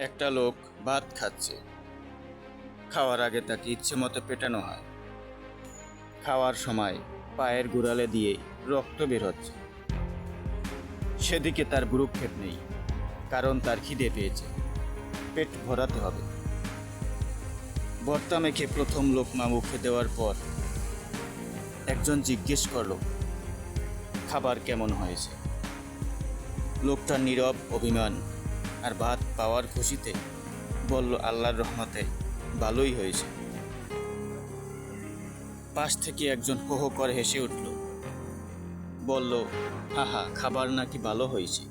একটা লোক ভাত খাচ্ছে। খাওয়ার আগে তাকে ইচ্ছে মতো পেটানো হয়। খাওয়ার সময় পায়ের গোড়ালে দিয়ে রক্ত বের হচ্ছে। সেদিকে তার ভ্রুক্ষেপ নেই, কারণ তার খিদে পেয়েছে, পেট ভরাতে হবে। ভর্তা মেখে প্রথম লোকমা মুখে দেওয়ার পর একজন জিজ্ঞেস করল, খাবার কেমন হয়েছে? লোকটা নীরব অভিমান আর ভাত পাওয়ার খুশিতে বলল, আল্লাহর রহমতে ভালোই হয়েছে। পাশ থেকে একজন হো হো করে হেসে উঠল, বলল, হাহা, খাবার নাকি ভালো হয়েছে?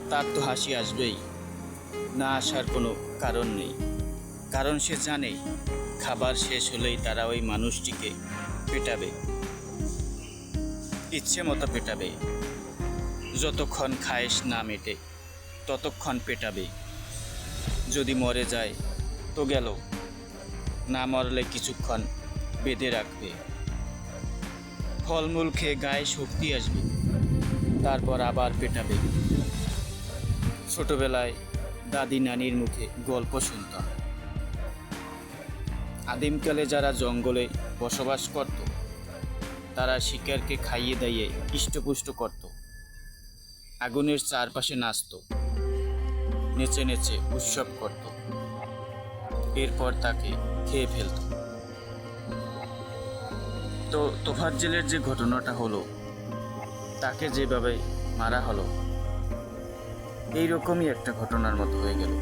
তার তো হাসি আসবেই, না আসার কোনো কারণ নেই, কারণ সে জানে খাবার শেষ হলেই তারা ওই মানুষটিকে পেটাবে, ইচ্ছে মতো পেটাবে। যতক্ষণ খায়েশ না মেটে ততক্ষণ পেটাবে। যদি মরে যায় তো গেল, না মরলে কিছুক্ষণ বেঁধে রাখবে। ফলমূল খেয়ে গায়ে শক্তি আসবে, তারপর আবার পেটাবে। ছোটবেলায় দাদি নানির মুখে গল্প শুনতাম। আদিমকালে যারা জঙ্গলে বসবাস করত, তারা শিকারকে খাইয়ে দাইয়ে হৃষ্টপুষ্ট করত, আগুনের চারপাশে নাচত, নেচে নেচে উৎসব করত, এরপর তাকে খেয়ে ফেলত। তো তোফাজ্জলের যে ঘটনাটা হলো, তাকে যেভাবে মারা হলো, এইরকমই একটা ঘটনার মতো হয়ে গেল।